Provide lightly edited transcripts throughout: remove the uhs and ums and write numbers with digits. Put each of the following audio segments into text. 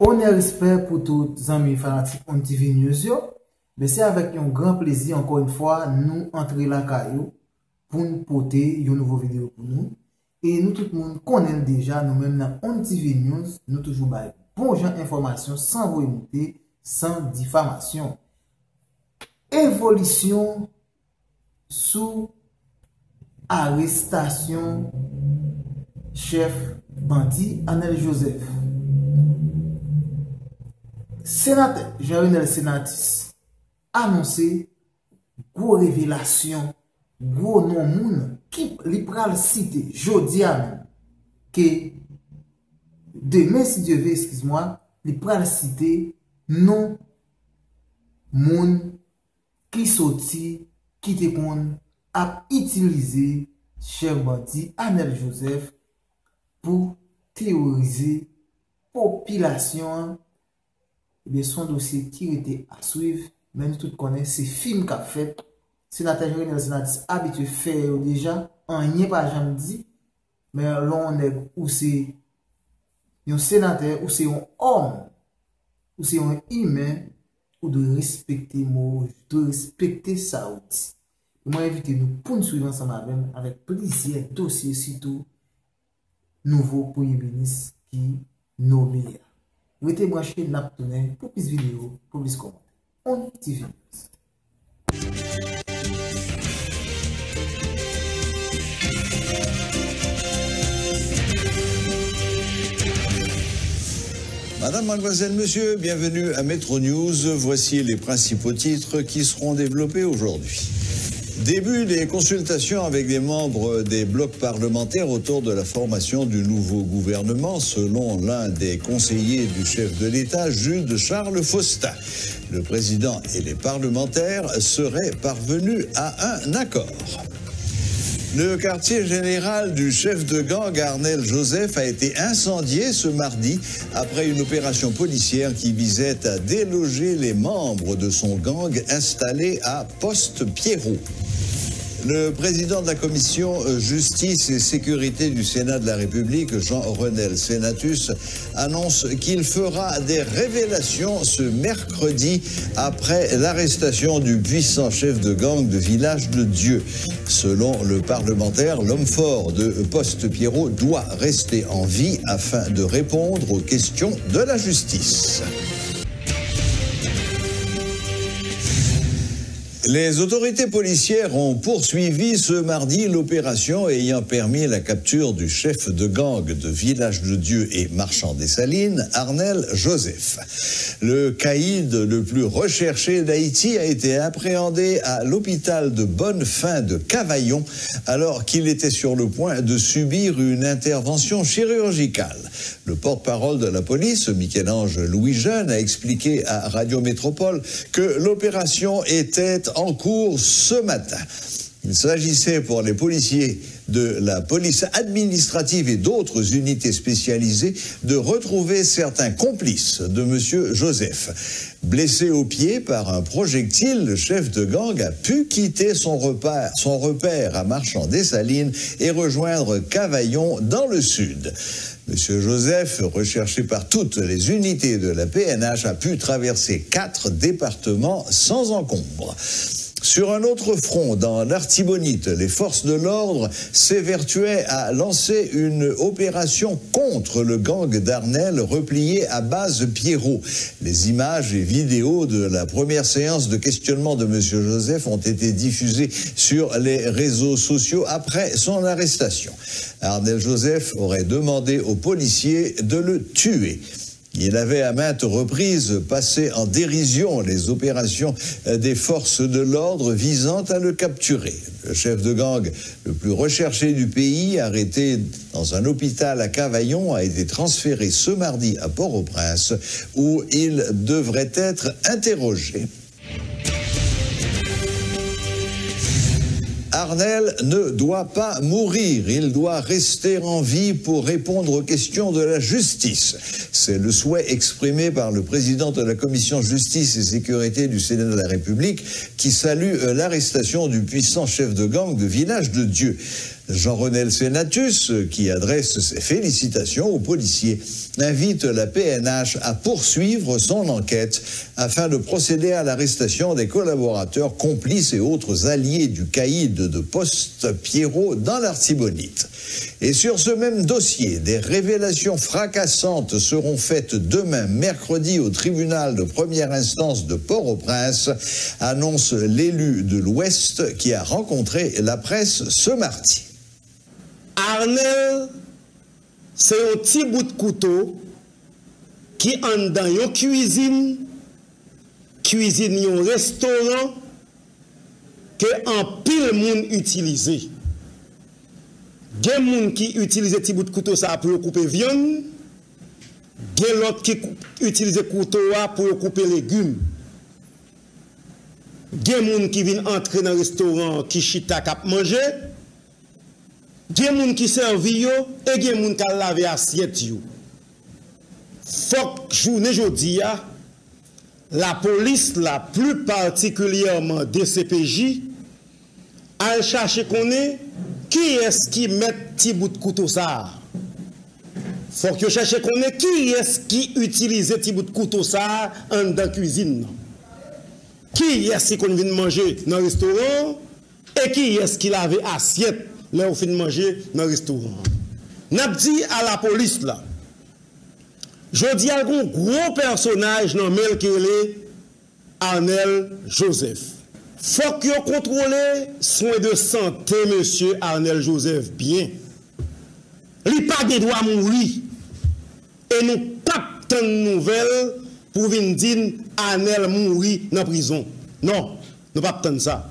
On est respect pour tous les amis fanatiques on TV News. Mais c'est avec un grand plaisir, encore une fois, nous entrer la caillou pour nous porter une nouvelle vidéo pour nous. Et nous, tout le monde connaît déjà, nous-mêmes dans On TV News, nous toujours bail bon genre information sans volonté, sans diffamation. Évolution sous arrestation chef bandit Arnel Joseph. Sénateur Jean-Renel Senatis annoncé gros révélation, gros nom moun qui li pral citer jodi a même que demain si Dieu veut, excuse-moi, li pral citer non moun qui sorti qui te kon a utilisé chef bandit Arnel Joseph pour théoriser population. Et son dossier qui était à suivre, mais nous tous connaissons, c'est film qu'a fait. Sénateur Jean-Renel Senatis habitué faire déjà, en n'y pas jamais dit, mais là on est où c'est un sénateur, ou c'est un homme, ou c'est un humain, ou de respecter moi, de respecter ça aussi. Moi invité nous pour nous suivre ensemble avec plusieurs dossiers, surtout nouveau premier ministre qui nommé. Restez branchés dans pour plus de vidéos, pour plus de commentaires. On TV News. Madame, mademoiselle, monsieur, bienvenue à Metro News. Voici les principaux titres qui seront développés aujourd'hui. Début des consultations avec des membres des blocs parlementaires autour de la formation du nouveau gouvernement, selon l'un des conseillers du chef de l'État, Jude Charles Faustin. Le président et les parlementaires seraient parvenus à un accord. Le quartier général du chef de gang Arnel Joseph a été incendié ce mardi après une opération policière qui visait à déloger les membres de son gang installé à Poste-Pierrot. Le président de la commission Justice et Sécurité du Sénat de la République, Jean-Renel Senatus, annonce qu'il fera des révélations ce mercredi après l'arrestation du puissant chef de gang de Village de Dieu. Selon le parlementaire, l'homme fort de Poste-Pierrot doit rester en vie afin de répondre aux questions de la justice. Les autorités policières ont poursuivi ce mardi l'opération ayant permis la capture du chef de gang de Village de Dieu et Marchand des Salines, Arnel Joseph. Le caïd le plus recherché d'Haïti a été appréhendé à l'hôpital de Bonnefin de Cavaillon alors qu'il était sur le point de subir une intervention chirurgicale. Le porte-parole de la police, Michel-Ange Louis-Jeune, a expliqué à Radio Métropole que l'opération était en cours ce matin. Il s'agissait pour les policiers de la police administrative et d'autres unités spécialisées de retrouver certains complices de M. Joseph. Blessé au pied par un projectile, le chef de gang a pu quitter son repère à Marchand des Salines et rejoindre Cavaillon dans le sud. M. Joseph, recherché par toutes les unités de la PNH, a pu traverser 4 départements sans encombre. Sur un autre front, dans l'Artibonite, les forces de l'ordre s'évertuaient à lancer une opération contre le gang d'Arnel replié à base Pierrot. Les images et vidéos de la première séance de questionnement de M. Joseph ont été diffusées sur les réseaux sociaux après son arrestation. Arnel Joseph aurait demandé aux policiers de le tuer. Il avait à maintes reprises passé en dérision les opérations des forces de l'ordre visant à le capturer. Le chef de gang le plus recherché du pays, arrêté dans un hôpital à Cavaillon, a été transféré ce mardi à Port-au-Prince où il devrait être interrogé. Arnel ne doit pas mourir, il doit rester en vie pour répondre aux questions de la justice. C'est le souhait exprimé par le président de la commission Justice et Sécurité du Sénat de la République qui salue l'arrestation du puissant chef de gang de Village de Dieu. Jean-Renel Senatus, qui adresse ses félicitations aux policiers, invite la PNH à poursuivre son enquête afin de procéder à l'arrestation des collaborateurs, complices et autres alliés du caïd de Poste Pierrot dans l'Artibonite. Et sur ce même dossier, des révélations fracassantes seront faites demain, mercredi, au tribunal de première instance de Port-au-Prince, annonce l'élu de l'Ouest qui a rencontré la presse ce mardi. Arnel, c'est un petit bout de couteau qui en dans une cuisine un restaurant que en pile monde utilisé. Il y a des gens qui utilisent petit bout de couteau ça pour couper viande, il y a l'autre qui utilise couteau pour couper légumes. Il y a des gens qui viennent entrer dans le restaurant qui chita cap manger. Il y a des gens qui servent et il y a des gens qui lavent assiette. Faut que journée aujourd'hui, la police, la plus particulièrement DCPJ, a cherché qu'on est qui est-ce qui met petit bout de couteau ça. Faut que cherche qu'on est qui est-ce qui utilise petit bout de couteau ça dans la cuisine. Qui est-ce qu'on vient manger dans le restaurant et qui est-ce qui lave assiette là où fin de manger dans le restaurant. N'a dit à la police là. Je dis à un gros personnage dans Mel Kele, Arnel Joseph. Faut que vous contrôlez soins de santé, monsieur Arnel Joseph, bien. Il n'a pas de droit à mourir. Et nous pas de nouvelles pour venir dire Arnel mourir dans la prison. Non, nous pas de ça.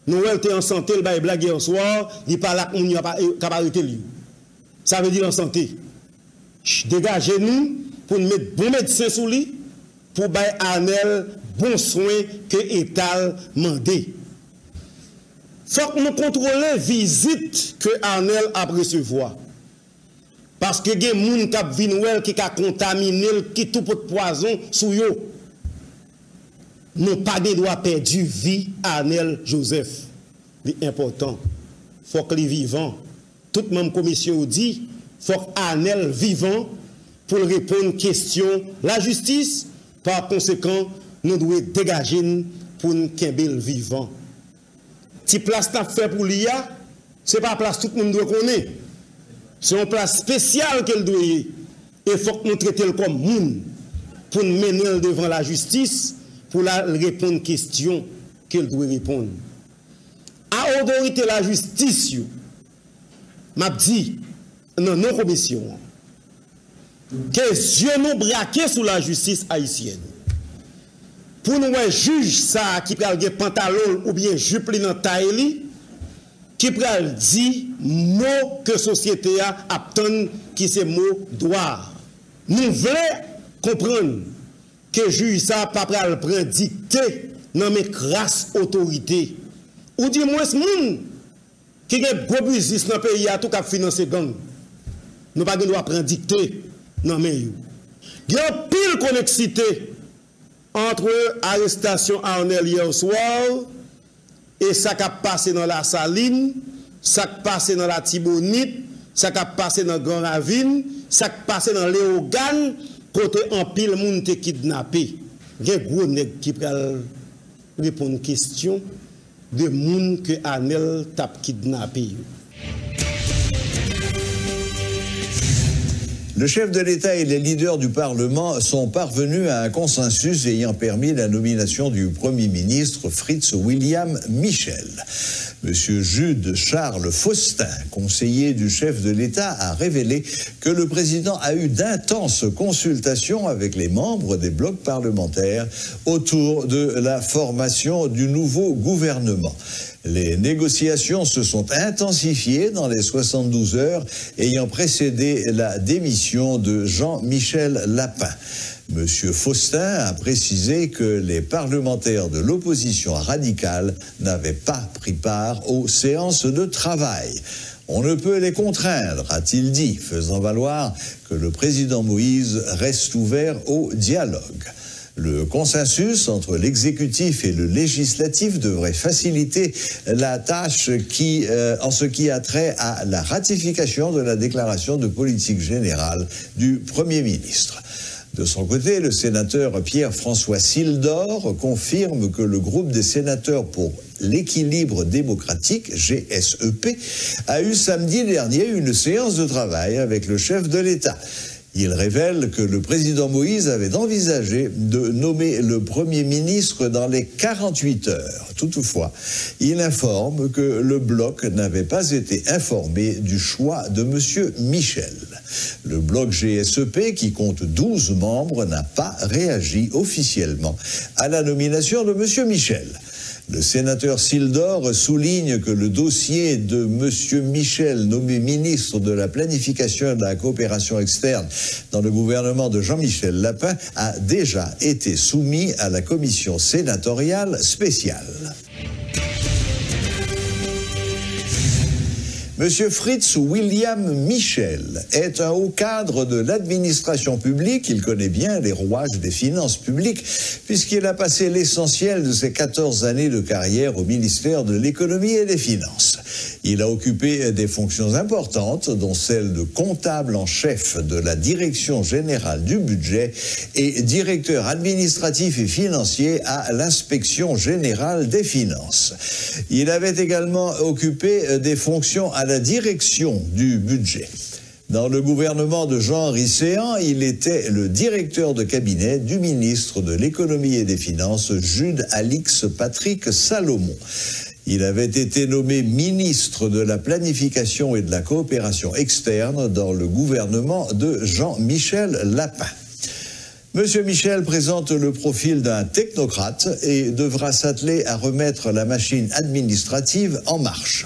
Nous sommes en santé, il va blague hier soir, il parle à nous, il n'a pas arrêté lui. Ça veut dire en santé. Dégagez-nous pour nous mettre bon médecin sous lui, pour bailler Arnel bon soin que l'État mandé. Faut que nous contrôlions la visite que Arnel a recevoir. Parce que il y a des gens qui ont contaminé, qui tout pour poison sous eux. Nous pas de droit perdu vie Arnel Joseph. C'est important. Faut que les vivants, toute même commission dit, faut que Arnel vivant pour répondre aux questions la justice. Par conséquent, nous devons dégager pour nous kembel vivant. Si place n'a fait pour l'IA, ce n'est pas place tout le monde doit connaître. C'est une place spéciale qu'elle doit y. Et il faut que nous traitions comme monde pour nous mener devant la justice pour la répondre aux questions qu'elle doit répondre. À autorité la justice, m'a dit dans nos commissions que Dieu nous braquer sous la justice haïtienne. Pour nous juge ça qui pral gen pantalon ou bien jupe li dans taille qui pral dit mot que société a attend qui c'est mot droit. Nous voulons comprendre que juge ça pas pral prendre dicté dans mes grâce autorité ou du moins moun qui gen gros business dans pays a tout cap financer gang. Nous pas droit prendre dicté dans mes yo. Il y a pile connexité entre arrestation Arnel hier soir et ça qui a passé dans la Saline, ça qui a passé dans la Tibonite, ça qui a passé dans Grand Ravine, ça qui a passé dans Léogane, côté en pile moun te kidnappé. Il y a gros nèg qui pral répondre question de moun que Arnel t'a kidnappé. Le chef de l'État et les leaders du Parlement sont parvenus à un consensus ayant permis la nomination du Premier ministre Fritz William Michel. Monsieur Jude Charles Faustin, conseiller du chef de l'État, a révélé que le président a eu d'intenses consultations avec les membres des blocs parlementaires autour de la formation du nouveau gouvernement. Les négociations se sont intensifiées dans les 72 heures ayant précédé la démission de Jean-Michel Lapin. Monsieur Faustin a précisé que les parlementaires de l'opposition radicale n'avaient pas pris part aux séances de travail. On ne peut les contraindre, a-t-il dit, faisant valoir que le président Moïse reste ouvert au dialogue. Le consensus entre l'exécutif et le législatif devrait faciliter la tâche en ce qui a trait à la ratification de la déclaration de politique générale du Premier ministre. De son côté, le sénateur Pierre-François Sildor confirme que le groupe des sénateurs pour l'équilibre démocratique, GSEP, a eu samedi dernier une séance de travail avec le chef de l'État. Il révèle que le président Moïse avait envisagé de nommer le Premier ministre dans les 48 heures. Toutefois, il informe que le bloc n'avait pas été informé du choix de M. Michel. Le bloc GSEP, qui compte 12 membres, n'a pas réagi officiellement à la nomination de M. Michel. Le sénateur Sildor souligne que le dossier de M. Michel, nommé ministre de la Planification et de la Coopération externe dans le gouvernement de Jean-Michel Lapin, a déjà été soumis à la commission sénatoriale spéciale. Monsieur Fritz William Michel est un haut cadre de l'administration publique. Il connaît bien les rouages des finances publiques puisqu'il a passé l'essentiel de ses 14 années de carrière au ministère de l'Économie et des Finances. Il a occupé des fonctions importantes, dont celle de comptable en chef de la Direction générale du budget et directeur administratif et financier à l'Inspection générale des finances. Il avait également occupé des fonctions à la direction du budget. Dans le gouvernement de Jean-Henri Séan, il était le directeur de cabinet du ministre de l'Économie et des Finances, Jude Alix Patrick Salomon. Il avait été nommé ministre de la Planification et de la Coopération externe dans le gouvernement de Jean-Michel Lapin. Monsieur Michel présente le profil d'un technocrate et devra s'atteler à remettre la machine administrative en marche.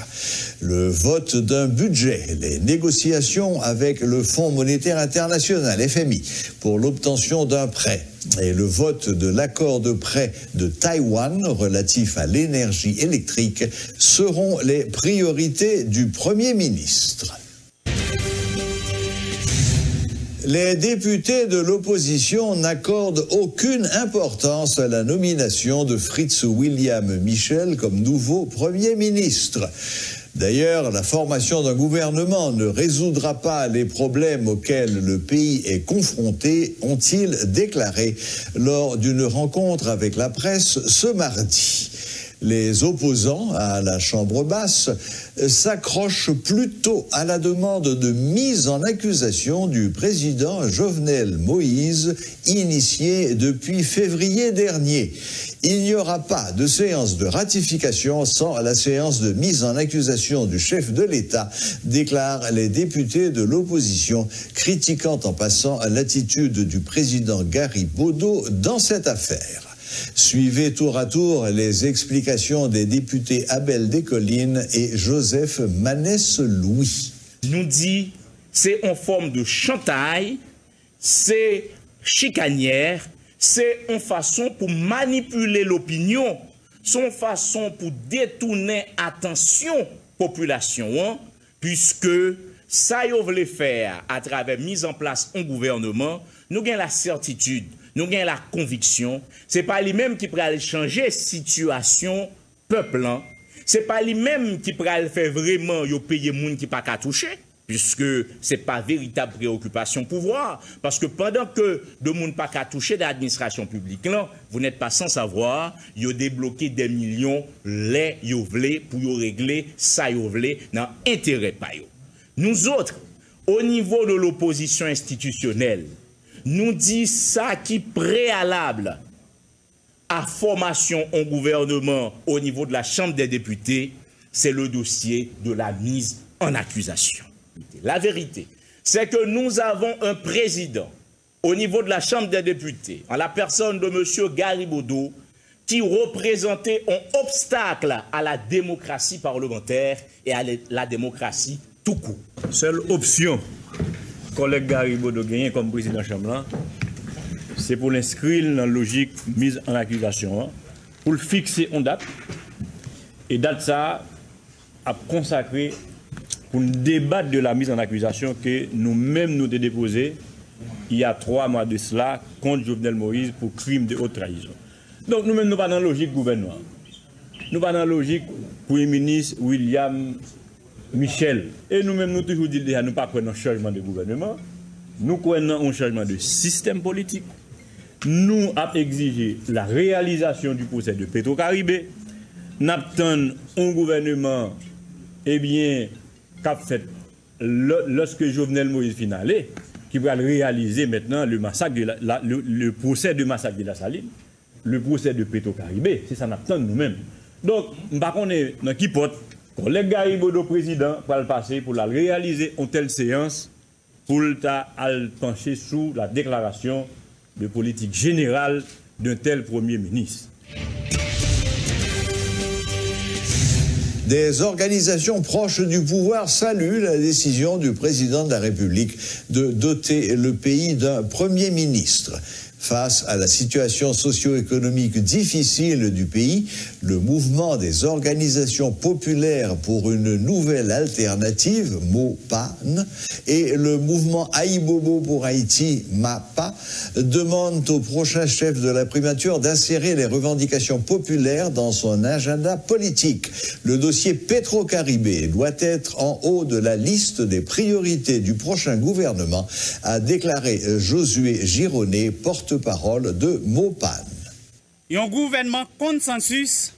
Le vote d'un budget, les négociations avec le Fonds monétaire international, FMI, pour l'obtention d'un prêt et le vote de l'accord de prêt de Taïwan relatif à l'énergie électrique seront les priorités du Premier ministre. Les députés de l'opposition n'accordent aucune importance à la nomination de Fritz William Michel comme nouveau Premier ministre. D'ailleurs, la formation d'un gouvernement ne résoudra pas les problèmes auxquels le pays est confronté, ont-ils déclaré lors d'une rencontre avec la presse ce mardi. Les opposants à la Chambre basse s'accrochent plutôt à la demande de mise en accusation du président Jovenel Moïse, initiée depuis février dernier. Il n'y aura pas de séance de ratification sans la séance de mise en accusation du chef de l'État, déclarent les députés de l'opposition, critiquant en passant l'attitude du président Garibaldo dans cette affaire. Suivez tour à tour les explications des députés Abel Descollines et Joseph Manès-Louis. Nous dit, c'est en forme de chantail, c'est chicanière, c'est une façon pour manipuler l'opinion, c'est une façon pour détourner attention population, puisque ça y veut faire à travers mise en place un gouvernement, nous avons la certitude. Nous avons la conviction, ce n'est pas lui-même qui pourra changer la situation peuple. Ce n'est pas lui-même qui pourra faire vraiment payer les gens qui ne sont pas toucher, puisque ce n'est pas véritable préoccupation pouvoir. Parce que pendant que de gens ne sont pas toucher de l'administration publique, là, vous n'êtes pas sans savoir, ils ont débloqué des millions, les ils veulent pour régler ça, ils veulent dans l'intérêt. Nous autres, au niveau de l'opposition institutionnelle, nous dit ça qui préalable à formation en gouvernement au niveau de la Chambre des députés, c'est le dossier de la mise en accusation. La vérité, c'est que nous avons un président au niveau de la Chambre des députés, en la personne de M. Garibaldo, qui représentait un obstacle à la démocratie parlementaire et à la démocratie tout court. Seule option collègue Garibaldo gagné comme président de la Chambre, c'est pour l'inscrire dans la logique mise en accusation, pour le fixer en date, et date ça a consacré pour nous débattre de la mise en accusation que nous-mêmes nous avons déposée il y a 3 mois de cela contre Jovenel Moïse pour crime de haute trahison. Donc nous-mêmes, nous ne sommes pas dans la logique gouvernement. Nous ne sommes pas dans la logique Premier ministre William Michel. Et nous-mêmes, nous toujours dit déjà, nous ne pas prenons un changement de gouvernement. Nous prenons un changement de système politique. Nous avons exigé la réalisation du procès de Petro-Caribé. Nous attendons un gouvernement, eh bien, qu'a fait lorsque Jovenel Moïse finale, qui va réaliser maintenant le massacre le procès de massacre de la Saline, le procès de Petro-Caribé. C'est ça nous attendons nous-mêmes. Donc, nous ne dans qui porte, collègue Garibodo président, pour le passer, pour la réaliser en telle séance, pour le pencher sous la déclaration de politique générale d'un tel Premier ministre. Des organisations proches du pouvoir saluent la décision du président de la République de doter le pays d'un Premier ministre. Face à la situation socio-économique difficile du pays, le mouvement des organisations populaires pour une nouvelle alternative, MOPAN, et le mouvement Aïbobo pour Haïti, MAPA, demandent au prochain chef de la primature d'insérer les revendications populaires dans son agenda politique. Le dossier Petro-Caribé doit être en haut de la liste des priorités du prochain gouvernement, a déclaré Josué Gironnet, porte-parole de MOPAN. Un gouvernement consensus,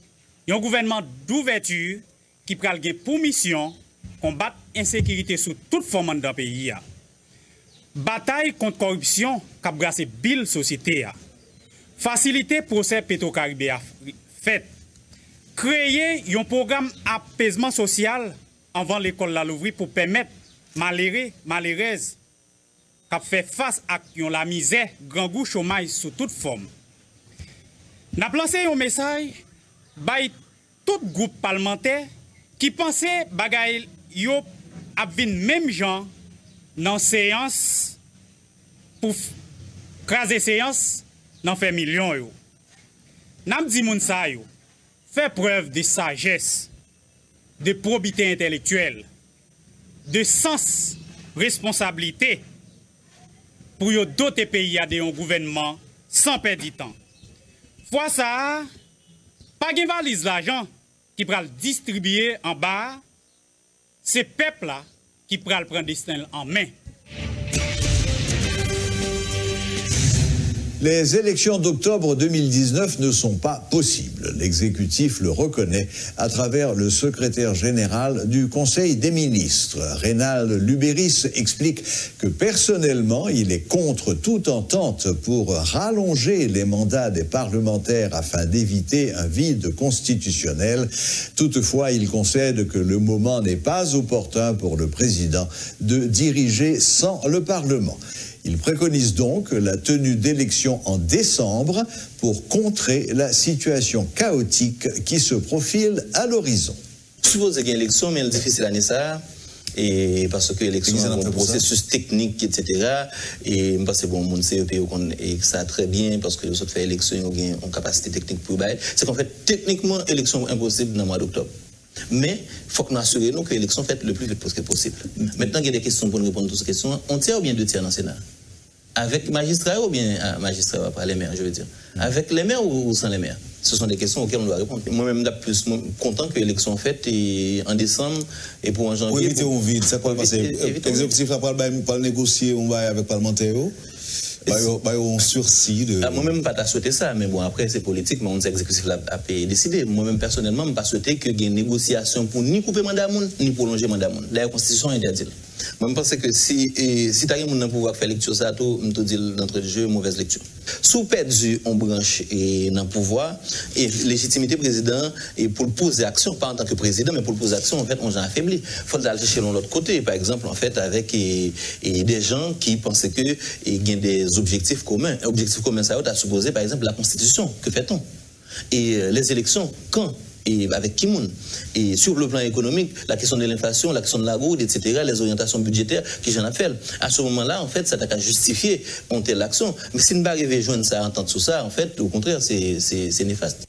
un gouvernement d'ouverture qui prend pour mission combattre l'insécurité sous toute forme dans le pays. Bataille contre la corruption qui a brassé la société. Faciliter le procès Petro-Caribé fait. Créer un programme apaisement social avant l'école la l'ouvrir pour permettre malheureuses qui fait face à la misère, grand goût chômage sous toute forme. N'a lancé un message by tout groupe parlementaire qui pensait bagay yo ap vin même gens dans séance pour craser séance dans faire millions yo. N'a dit moun sa yo fait preuve de sagesse, de probité intellectuelle, de sens responsabilité pour yo doter pays à un gouvernement sans perdre du temps. Fois ça, pas de valise l'argent qui pral distribuer en bas, c'est peuple là qui pral prendre destin en main. Les élections d'octobre 2019 ne sont pas possibles. L'exécutif le reconnaît à travers le secrétaire général du Conseil des ministres. Reynald Lubéris explique que personnellement, il est contre toute entente pour rallonger les mandats des parlementaires afin d'éviter un vide constitutionnel. Toutefois, il concède que le moment n'est pas opportun pour le président de diriger sans le Parlement. Il préconise donc la tenue d'élections en décembre pour contrer la situation chaotique qui se profile à l'horizon. Supposé qu'il y a une élection, mais elle est difficile à ça. Et parce que l'élection est un processus technique, etc. Et je pense que bon, mon CEP, et ça très bien, parce que les autres fait élection, ils ont une capacité technique pour bailler. C'est qu'en fait, techniquement, l'élection est impossible dans le mois d'octobre. Mais il faut que nous assurions que l'élection faite le plus vite possible. Maintenant, il y a des questions pour nous répondre à toutes ces questions. Un tiers ou bien 2 tiers dans le Sénat? Avec magistrats ou bien magistrats, pas les maires, je veux dire. Avec les maires ou sans les maires? Ce sont des questions auxquelles on doit répondre. Moi-même, je suis plus content que l'élection faite en décembre et pour en janvier. Pour éviter au vide, c'est quoi parce que l'exécutif va pas négocier, on va avec parlementaires. On sursis de... Moi-même, pas souhaité ça, mais bon, après, c'est politique, mais on est exécutif a décidé. Moi-même, personnellement, je n'ai pas souhaité qu'il y ait une négociation pour ni couper mandat ni prolonger mandat. La Constitution interdit. Moi, je pense que si tu as un pouvoir faire lecture, ça, je te dis d'entrée de jeu, mauvaise lecture. Sous perdu, on branche et dans le pouvoir, et légitimité président, et pour le poser action, pas en tant que président, mais pour le poser action, en fait, on a affaibli. Il faut aller chercher de l'autre côté, par exemple, en fait, avec des gens qui pensaient qu'il y a des objectifs communs. Objectifs communs, ça a supposé, par exemple, la Constitution. Que fait-on? Et les élections, quand? Et avec qui moun. Et sur le plan économique, la question de l'inflation, la question de la route, etc., les orientations budgétaires qui j'en appelle. À ce moment-là, en fait, ça t'a qu'à justifier on telle action. Mais si nous ne pas arriver à joindre ça, entendre sur ça, en fait, au contraire, c'est néfaste.